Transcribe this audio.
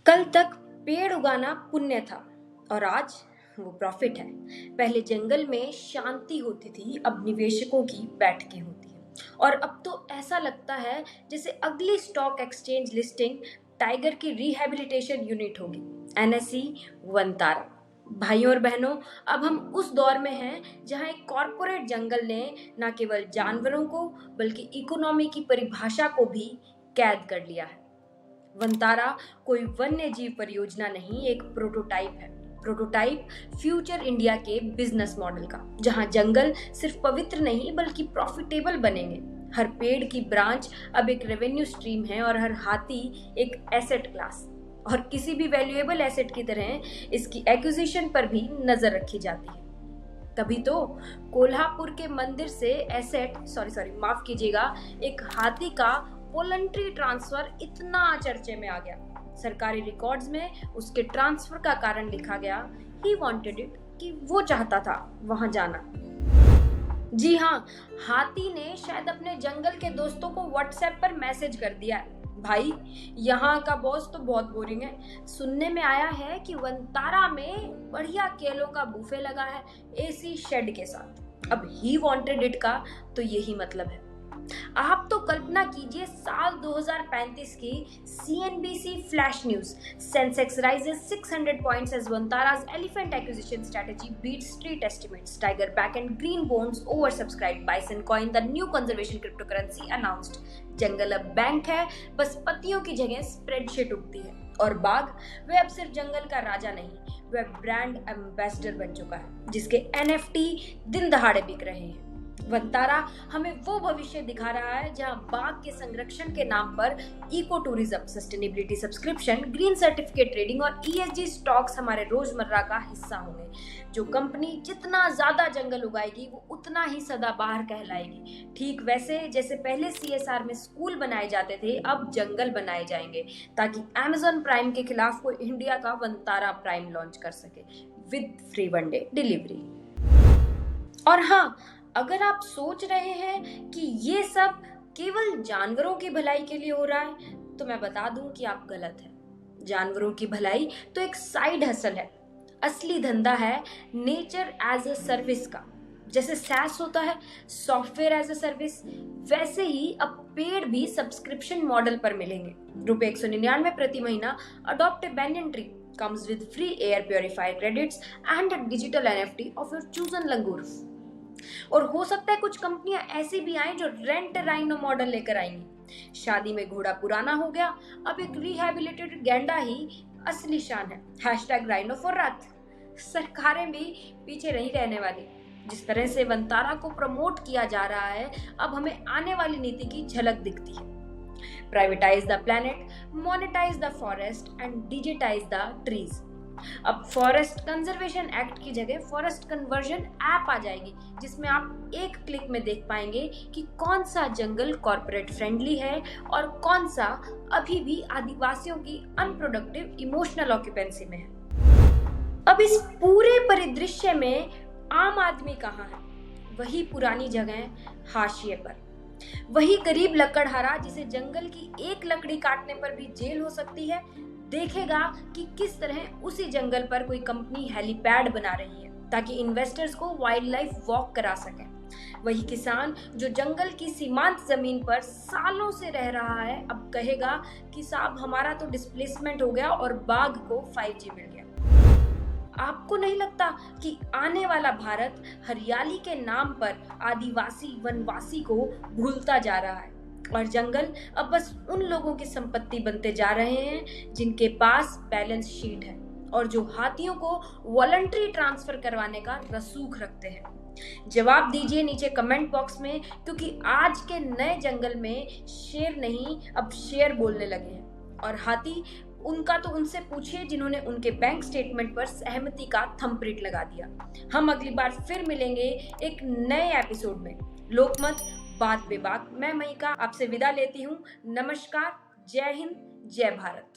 कल तक पेड़ उगाना पुण्य था और आज वो प्रॉफिट है। पहले जंगल में शांति होती थी, अब निवेशकों की बैठकें होती है और अब तो ऐसा लगता है जैसे अगली स्टॉक एक्सचेंज लिस्टिंग टाइगर की रिहैबिलिटेशन यूनिट होगी। एनएसई वनतारा। भाइयों और बहनों, अब हम उस दौर में हैं जहां एक कॉरपोरेट जंगल ने न केवल जानवरों को बल्कि इकोनॉमी की परिभाषा को भी कैद कर लिया है। वनतारा कोई वन्य जीव परियोजना नहीं, एक प्रोटोटाइप है। प्रोटोटाइप फ्यूचर इंडिया के बिजनेस मॉडल का, जहां जंगल सिर्फ पवित्र नहीं बल्कि प्रॉफिटेबल बनेंगे। हर पेड़ की ब्रांच अब एक रेवेन्यू स्ट्रीम है और हर हाथी एक एसेट क्लास। और किसी भी वैल्यूएबल एसेट की तरह इसकी एक्विजिशन पर भी नजर रखी जाती है। तभी तो कोल्हापुर के मंदिर से माफ कीजिएगा, एक हाथी का वॉलंटरी ट्रांसफर इतना चर्चे में आ गया। सरकारी रिकॉर्ड्स में उसके ट्रांसफर का कारण लिखा गया, ही वांटेड इट, कि वो चाहता था वहां जाना। जी हाँ, हाथी ने शायद अपने जंगल के दोस्तों को व्हाट्सएप पर मैसेज कर दिया, भाई यहाँ का बॉस तो बहुत बोरिंग है। सुनने में आया है कि वनतारा में बढ़िया केलों का बुफे लगा है, एसी शेड के साथ। अब ही वांटेड इट का तो यही मतलब है। आप तो कल्पना कीजिए, साल 2035 की CNBC flash news, Sensex rises 600 points as वनतारा's elephant acquisition strategy beats street estimates, tiger back and green bonds oversubscribed, bison coin the new conservation cryptocurrency announced। जंगल अब बैंक है, बस पत्तियों की जगह स्प्रेडशीट उगती है। और बाघ, वह अब सिर्फ जंगल का राजा नहीं, वह ब्रांड एम्बेसडर बन चुका है, जिसके NFT दिन दहाड़े बिक रहे हैं। वनतारा हमें वो भविष्य दिखा रहा है जहां बाघ के संरक्षण के नाम पर eco tourism, sustainability subscription, green certificate trading और ESG स्टॉक्स हमारे रोजमर्रा का हिस्सा होंगे। जो कंपनी जितना ज्यादा जंगल उगाएगी वो उतना ही सदाबहार कहलाएगी। ठीक वैसे जैसे पहले CSR में स्कूल बनाए जाते थे, अब जंगल बनाए जाएंगे, ताकि Amazon प्राइम के खिलाफ कोई इंडिया का वनतारा प्राइम लॉन्च कर सके with free one day delivery. और हाँ, अगर आप सोच रहे हैं कि ये सब केवल जानवरों की भलाई के लिए हो रहा है, तो मैं बता दूं कि आप गलत हैं। जानवरों की भलाई तो एक साइड हसल है, असली धंधा है नेचर एज अ सर्विस का। जैसे SaaS होता है, सॉफ्टवेयर एज अ सर्विस, वैसे ही अब पेड़ भी सब्सक्रिप्शन मॉडल पर मिलेंगे। ₹199 प्रति महीना। Adopt a banyan tree comes with free air purifier credits and a digital NFT of your chosen langur। और हो सकता है कुछ कंपनियां ऐसी भी आए जो रेंट राइनो मॉडल लेकर आएंगी। शादी में घोड़ा पुराना हो गया, अब एक रिहैबिलिटेटेड गैंडा ही असली शान है। #राइनो फॉर रात। सरकारें भी पीछे नहीं रहने वाली। जिस तरह से वनतारा को प्रमोट किया जा रहा है, अब हमें आने वाली नीति की झलक दिखती है। Privatize the planet, monetize the forest and digitize the trees. अब फॉरेस्ट कंजर्वेशन एक्ट की जगह फॉरेस्ट कन्वर्जन ऐप आ जाएगी, जिसमें आप एक क्लिक में देख पाएंगे कि कौन सा जंगल कॉर्पोरेट फ्रेंडली है और कौन सा अभी भी आदिवासियों की अनप्रोडक्टिव इमोशनल ऑक्यूपेंसी में है। अब इस पूरे परिदृश्य में आम आदमी कहाँ है? वही पुरानी जगह, हाशिए पर। वही गरीब लकड़हारा जिसे जंगल की एक लकड़ी काटने पर भी जेल हो सकती है, देखेगा कि किस तरह उसी जंगल पर कोई कंपनी हेलीपैड बना रही है ताकि इन्वेस्टर्स को वाइल्ड लाइफ वॉक करा सके। वही किसान जो जंगल की सीमांत जमीन पर सालों से रह रहा है, अब कहेगा कि साहब हमारा तो डिस्प्लेसमेंट हो गया और बाघ को 5G मिल गया। आपको नहीं लगता कि आने वाला भारत हरियाली के नाम पर आदिवासी वनवासी को भूलता जा रहा है और जंगल अब बस उन लोगों की संपत्ति बनते जा रहे हैं जिनके पास बैलेंस शीट है और जो हाथियों को वॉलंटरी ट्रांसफर करवाने का रसूख रखते हैं? जवाब दीजिए नीचे कमेंट बॉक्स में, क्योंकि आज के नए जंगल में शेर नहीं, अब शेर बोलने लगे हैं। और हाथी उनका तो उनसे पूछिए जिन्होंने उनके बैंक स्टेटमेंट पर सहमति का थंबप्रिंट लगा दिया। हम अगली बार फिर मिलेंगे एक नए एपिसोड में। लोकमत बात बेबाक। मैं महिका आपसे विदा लेती हूँ। नमस्कार, जय हिंद, जय भारत।